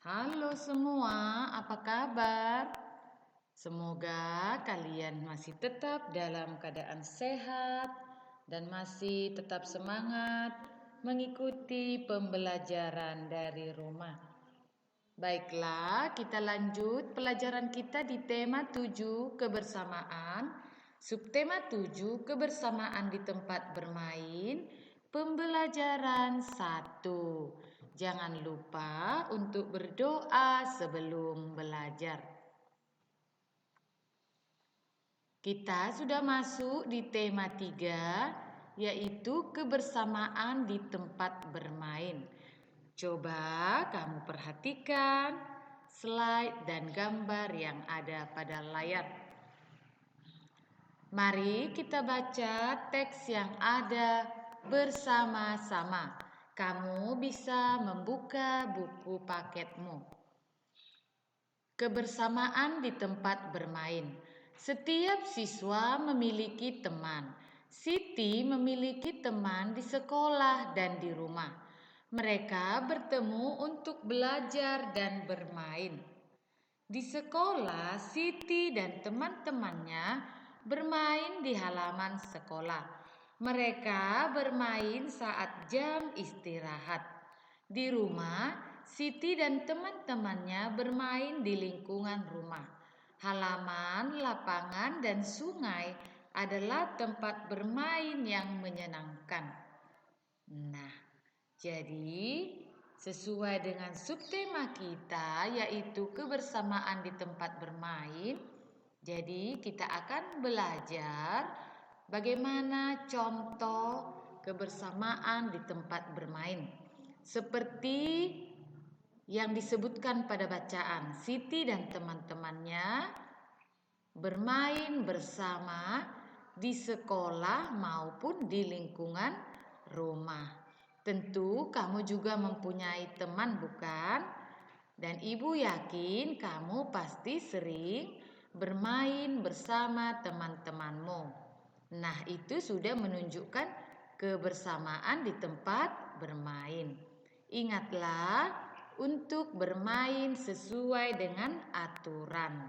Halo semua, apa kabar? Semoga kalian masih tetap dalam keadaan sehat dan masih tetap semangat mengikuti pembelajaran dari rumah. Baiklah, kita lanjut pelajaran kita di tema 7 kebersamaan, subtema 7 kebersamaan di tempat bermain, pembelajaran 1. Jangan lupa untuk berdoa sebelum belajar. Kita sudah masuk di tema 3, yaitu kebersamaan di tempat bermain. Coba kamu perhatikan slide dan gambar yang ada pada layar. Mari kita baca teks yang ada bersama-sama. Kamu bisa membuka buku paketmu. Kebersamaan di tempat bermain. Setiap siswa memiliki teman. Siti memiliki teman di sekolah dan di rumah. Mereka bertemu untuk belajar dan bermain. Di sekolah, Siti dan teman-temannya bermain di halaman sekolah. Mereka bermain saat jam istirahat. Di rumah, Siti dan teman-temannya bermain di lingkungan rumah. Halaman, lapangan, dan sungai adalah tempat bermain yang menyenangkan. Nah, jadi sesuai dengan subtema kita yaitu kebersamaan di tempat bermain. Jadi kita akan belajar bagaimana contoh kebersamaan di tempat bermain. Seperti yang disebutkan pada bacaan, Siti dan teman-temannya bermain bersama di sekolah maupun di lingkungan rumah. Tentu kamu juga mempunyai teman, bukan? Dan ibu yakin kamu pasti sering bermain bersama teman-temanmu. Nah, itu sudah menunjukkan kebersamaan di tempat bermain. Ingatlah untuk bermain sesuai dengan aturan,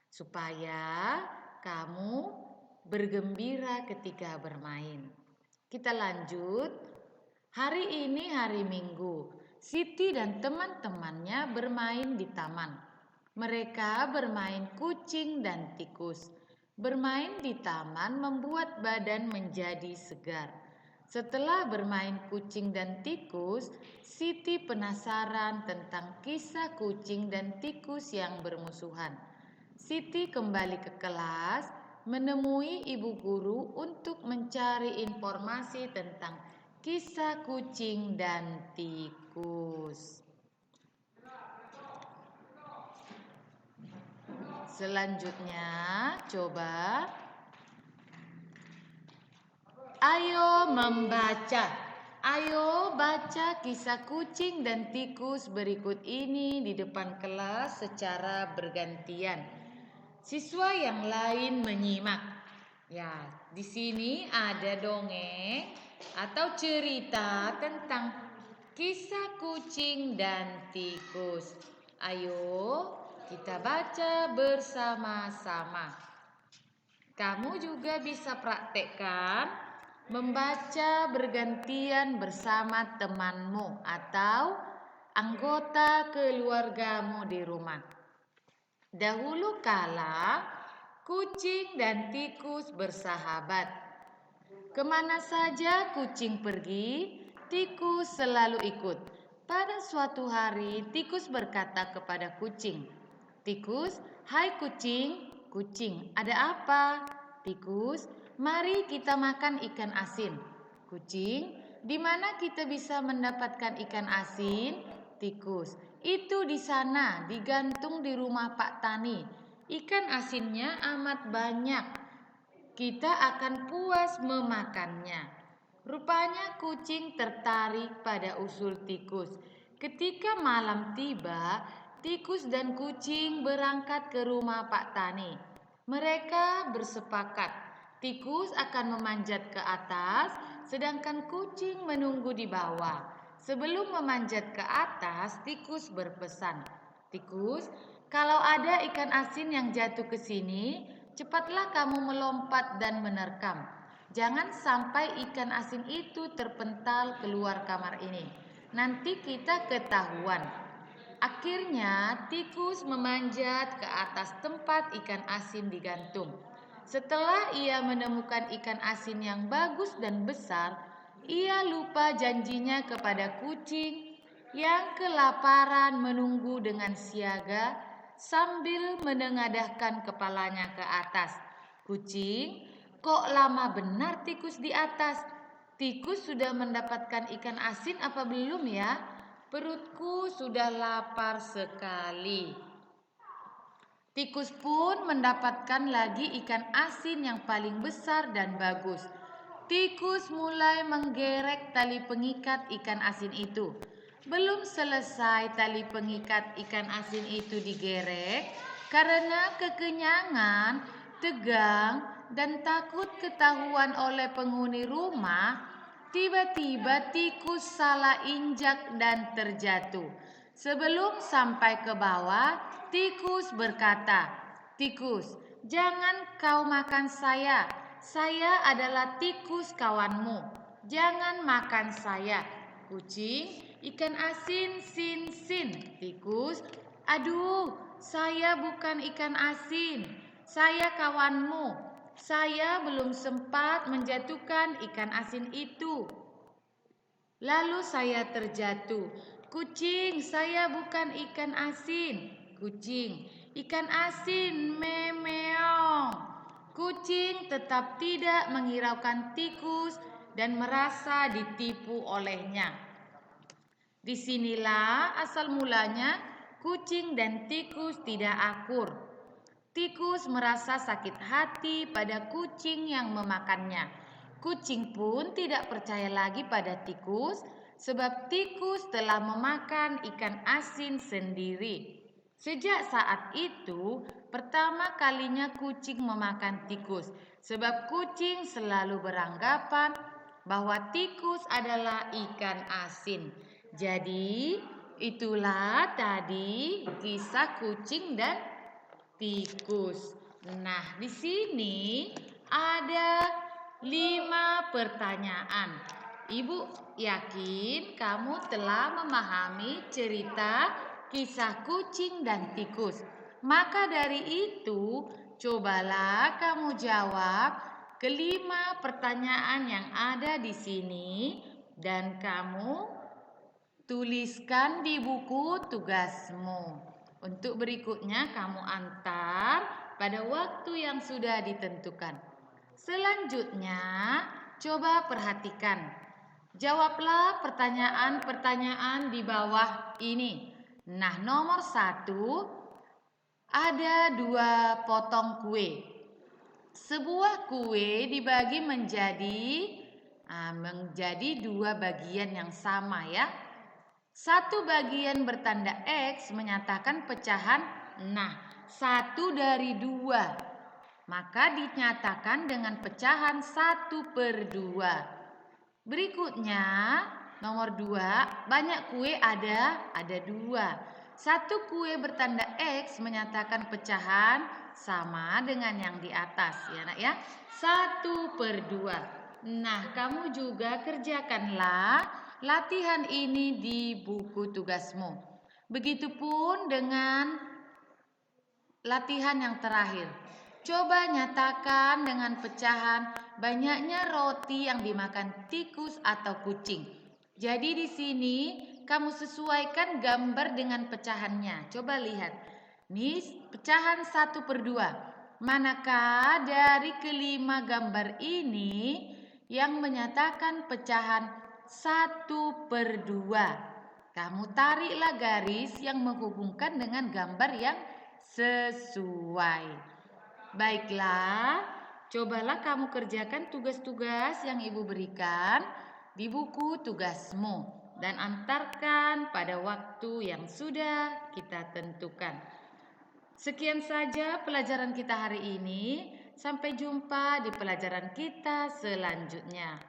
supaya kamu bergembira ketika bermain. Kita lanjut. Hari ini hari Minggu. Siti dan teman-temannya bermain di taman. Mereka bermain kucing dan tikus. Bermain di taman membuat badan menjadi segar. Setelah bermain kucing dan tikus, Siti penasaran tentang kisah kucing dan tikus yang bermusuhan. Siti kembali ke kelas, menemui ibu guru untuk mencari informasi tentang kisah kucing dan tikus. Selanjutnya, coba ayo membaca. Ayo baca kisah kucing dan tikus berikut ini di depan kelas secara bergantian. Siswa yang lain menyimak. Ya, di sini ada dongeng atau cerita tentang kisah kucing dan tikus. Ayo kita baca bersama-sama. Kamu juga bisa praktekkan membaca bergantian bersama temanmu atau anggota keluargamu di rumah. Dahulu kala, kucing dan tikus bersahabat. Kemana saja kucing pergi, tikus selalu ikut. Pada suatu hari, tikus berkata kepada kucing, "Tikus, hai kucing, kucing, ada apa?" "Tikus, mari kita makan ikan asin." "Kucing, di mana kita bisa mendapatkan ikan asin?" "Tikus, itu di sana, digantung di rumah Pak Tani. Ikan asinnya amat banyak. Kita akan puas memakannya." Rupanya kucing tertarik pada usul tikus. Ketika malam tiba, tikus dan kucing berangkat ke rumah Pak Tani. Mereka bersepakat, tikus akan memanjat ke atas, sedangkan kucing menunggu di bawah. Sebelum memanjat ke atas, tikus berpesan, "Tikus, kalau ada ikan asin yang jatuh ke sini, cepatlah kamu melompat dan menerkam. Jangan sampai ikan asin itu terpental keluar kamar ini. Nanti kita ketahuan." Akhirnya, tikus memanjat ke atas tempat ikan asin digantung. Setelah ia menemukan ikan asin yang bagus dan besar, ia lupa janjinya kepada kucing yang kelaparan menunggu dengan siaga sambil menengadahkan kepalanya ke atas. "Kucing, kok lama benar tikus di atas? Tikus sudah mendapatkan ikan asin apa belum ya? Perutku sudah lapar sekali." Tikus pun mendapatkan lagi ikan asin yang paling besar dan bagus. Tikus mulai menggerek tali pengikat ikan asin itu. Belum selesai tali pengikat ikan asin itu digerek, karena kekenyangan, tegang, dan takut ketahuan oleh penghuni rumah, tiba-tiba tikus salah injak dan terjatuh. Sebelum sampai ke bawah, tikus berkata, "Tikus, jangan kau makan saya. Saya adalah tikus kawanmu. Jangan makan saya." Kucing, "Ikan asin, sin, sin." Tikus, "Aduh, saya bukan ikan asin. Saya kawanmu. Saya belum sempat menjatuhkan ikan asin itu. Lalu saya terjatuh." "Kucing, saya bukan ikan asin." Kucing, "Ikan asin, memeong." Kucing tetap tidak menghiraukan tikus dan merasa ditipu olehnya. Disinilah asal mulanya kucing dan tikus tidak akur. Tikus merasa sakit hati pada kucing yang memakannya. Kucing pun tidak percaya lagi pada tikus, sebab tikus telah memakan ikan asin sendiri. Sejak saat itu, pertama kalinya kucing memakan tikus, sebab kucing selalu beranggapan bahwa tikus adalah ikan asin. Jadi, itulah tadi kisah kucing dan tikus. Nah, di sini ada 5 pertanyaan. Ibu yakin kamu telah memahami cerita kisah kucing dan tikus. Maka dari itu, cobalah kamu jawab kelima pertanyaan yang ada di sini dan kamu tuliskan di buku tugasmu. Untuk berikutnya kamu antar pada waktu yang sudah ditentukan. Selanjutnya, coba perhatikan. Jawablah pertanyaan-pertanyaan di bawah ini. Nah, nomor 1, ada 2 potong kue. Sebuah kue dibagi menjadi 2 bagian yang sama ya. Satu bagian bertanda X menyatakan pecahan 1 dari 2. Maka dinyatakan dengan pecahan 1/2. Berikutnya, nomor 2, banyak kue ada 2. Satu kue bertanda X menyatakan pecahan sama dengan yang di atas ya nak ya. 1/2. Nah, kamu juga kerjakanlah latihan ini di buku tugasmu. Begitupun dengan latihan yang terakhir. Coba nyatakan dengan pecahan banyaknya roti yang dimakan tikus atau kucing. Jadi di sini kamu sesuaikan gambar dengan pecahannya. Coba lihat. Ini pecahan 1/2. Manakah dari kelima gambar ini yang menyatakan pecahan 1/2? Kamu tariklah garis yang menghubungkan dengan gambar yang sesuai. Baiklah, cobalah kamu kerjakan tugas-tugas yang Ibu berikan di buku tugasmu dan antarkan pada waktu yang sudah kita tentukan. Sekian saja pelajaran kita hari ini. Sampai jumpa di pelajaran kita selanjutnya.